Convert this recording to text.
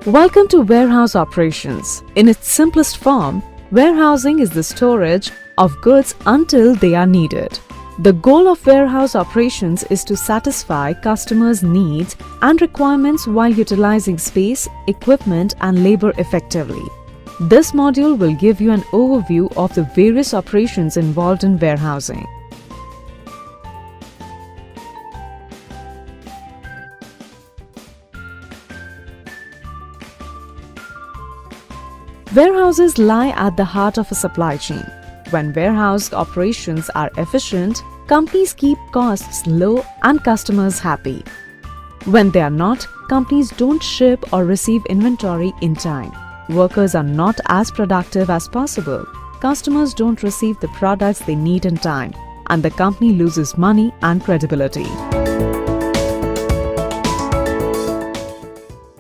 Welcome to warehouse operations. In its simplest form, warehousing is the storage of goods until they are needed. The goal of warehouse operations is to satisfy customers' needs and requirements while utilizing space, equipment, and labor effectively. This module will give you an overview of the various operations involved in warehousing. Warehouses lie at the heart of a supply chain. When warehouse operations are efficient, companies keep costs low and customers happy. When they are not, companies don't ship or receive inventory in time. Workers are not as productive as possible. Customers don't receive the products they need in time, and the company loses money and credibility.